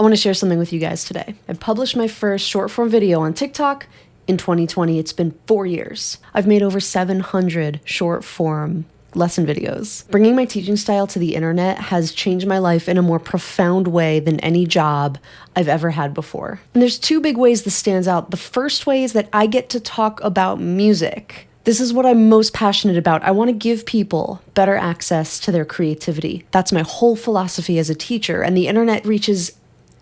I want to share something with you guys today. I published my first short form video on TikTok in 2020. It's been 4 years. I've made over 700 short form lesson videos. Bringing my teaching style to the internet has changed my life in a more profound way than any job I've ever had before. And there's two big ways this stands out. The first way is that I get to talk about music. This is what I'm most passionate about. I want to give people better access to their creativity. That's my whole philosophy as a teacher, and the internet reaches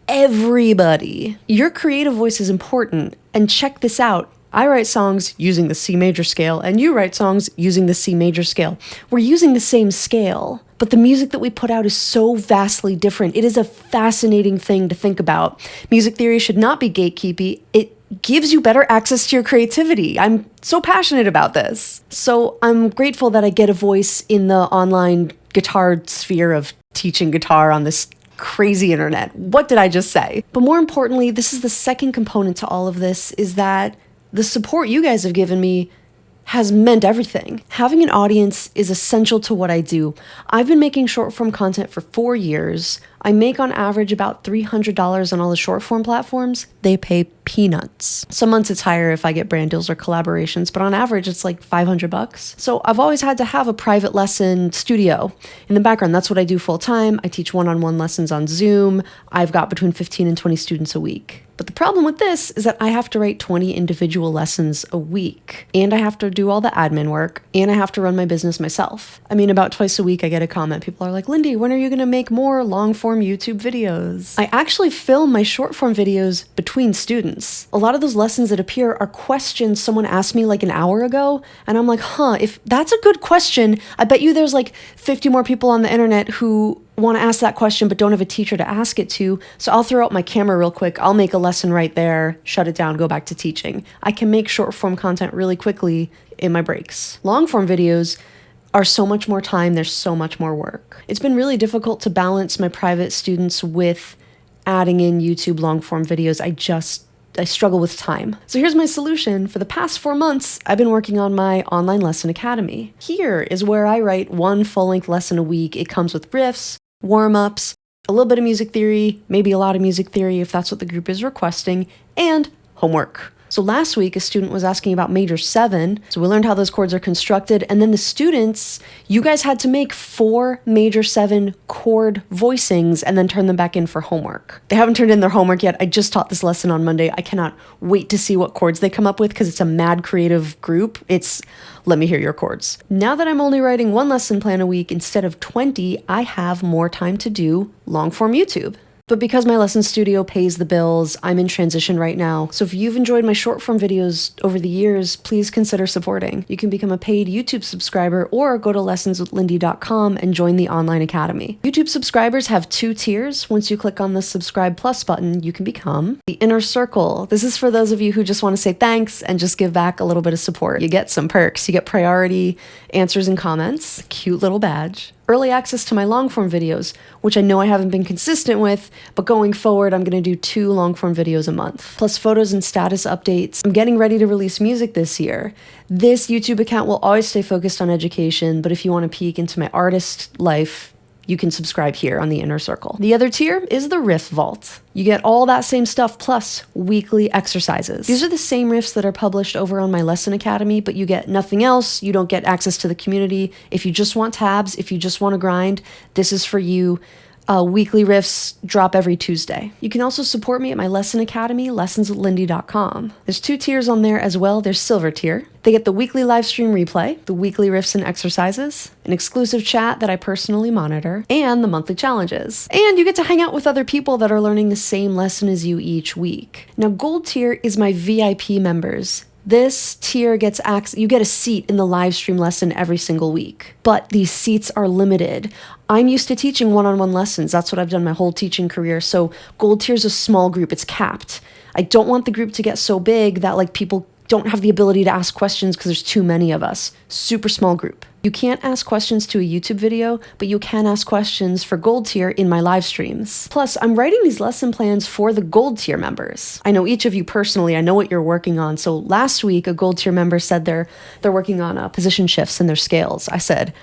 everybody. Your creative voice is important, and check this out. I write songs using the C major scale, and you write songs using the C major scale. We're using the same scale, but the music that we put out is so vastly different. It is a fascinating thing to think about. Music theory should not be gatekeepy. It gives you better access to your creativity. I'm so passionate about this. So I'm grateful that I get a voice in the online guitar sphere of teaching guitar on this crazy internet. What did I just say? But more importantly, this is the second component to all of this, is that the support you guys have given me has meant everything. Having an audience is essential to what I do. I've been making short form content for 4 years. I make on average about $300 on all the short form platforms. They pay peanuts. Some months it's higher if I get brand deals or collaborations, but on average it's like $500. So I've always had to have a private lesson studio in the background. That's what I do full time. I teach one-on-one lessons on Zoom. I've got between 15 and 20 students a week. But the problem with this is that I have to write 20 individual lessons a week, and I have to do all the admin work, and I have to run my business myself. I mean, about twice a week I get a comment. People are like, Lindy, when are you gonna make more long form YouTube videos? I actually film my short form videos between students. A lot of those lessons that appear are questions someone asked me like an hour ago, and I'm like, if that's a good question, I bet you there's like 50 more people on the internet who want to ask that question but don't have a teacher to ask it to, so I'll throw out my camera real quick, I'll make a lesson right there, shut it down, go back to teaching. I can make short form content really quickly in my breaks. Long form videos are so much more time, there's so much more work. It's been really difficult to balance my private students with adding in YouTube long form videos. I struggle with time. So here's my solution. For the past 4 months, I've been working on my online lesson academy. Here is where I write one full-length lesson a week. It comes with riffs, warm-ups, a little bit of music theory, maybe a lot of music theory if that's what the group is requesting, and homework. So last week, a student was asking about major 7. So we learned how those chords are constructed. And then the students, you guys had to make 4 major 7 chord voicings and then turn them back in for homework. They haven't turned in their homework yet. I just taught this lesson on Monday. I cannot wait to see what chords they come up with because it's a mad creative group. It's let me hear your chords. Now that I'm only writing 1 lesson plan a week instead of 20, I have more time to do long form YouTube. But because my lesson studio pays the bills, I'm in transition right now. So if you've enjoyed my short form videos over the years, please consider supporting. You can become a paid YouTube subscriber or go to lessonswithlindy.com and join the online academy. YouTube subscribers have 2 tiers. Once you click on the subscribe plus button, you can become the inner circle. This is for those of you who just want to say thanks and just give back a little bit of support. You get some perks. You get priority answers and comments, cute little badge. Early access to my long-form videos, which I know I haven't been consistent with, but going forward, I'm going to do 2 long-form videos a month, plus photos and status updates. I'm getting ready to release music this year. This YouTube account will always stay focused on education, but if you want to peek into my artist life, you can subscribe here on the inner circle. The other tier is the riff vault. You get all that same stuff plus weekly exercises. These are the same riffs that are published over on my lesson academy, but you get nothing else. You don't get access to the community. If you just want tabs, if you just want to grind, this is for you. Weekly riffs drop every Tuesday. You can also support me at my lesson academy, lessonswithlindy.com. There's 2 tiers on there as well. There's silver tier. They get the weekly live stream replay, the weekly riffs and exercises, an exclusive chat that I personally monitor, and the monthly challenges. And you get to hang out with other people that are learning the same lesson as you each week. Now, gold tier is my VIP members. This tier gets access, you get a seat in the live stream lesson every single week, but these seats are limited. I'm used to teaching one-on-one lessons. That's what I've done my whole teaching career. So gold tier is a small group. It's capped. I don't want the group to get so big that like people don't have the ability to ask questions because there's too many of us. Super small group. You can't ask questions to a YouTube video, but you can ask questions for gold tier in my live streams. Plus, I'm writing these lesson plans for the gold tier members. I know each of you personally, I know what you're working on. So last week, a gold tier member said they're working on position shifts in their scales. I said,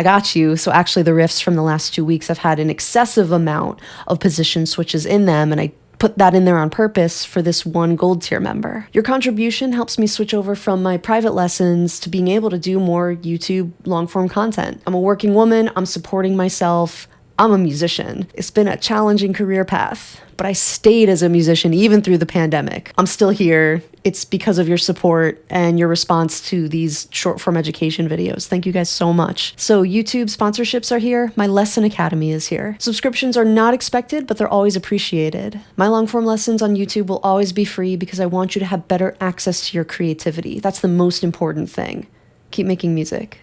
I got you. So actually the riffs from the last 2 weeks, I've had an excessive amount of position switches in them, and I put that in there on purpose for this one gold tier member. Your contribution helps me switch over from my private lessons to being able to do more YouTube long form content. I'm a working woman, I'm supporting myself, I'm a musician. It's been a challenging career path, but I stayed as a musician even through the pandemic. I'm still here. It's because of your support and your response to these short form education videos. Thank you guys so much. So YouTube sponsorships are here. My Lesson Academy is here. Subscriptions are not expected, but they're always appreciated. My long form lessons on YouTube will always be free because I want you to have better access to your creativity. That's the most important thing. Keep making music.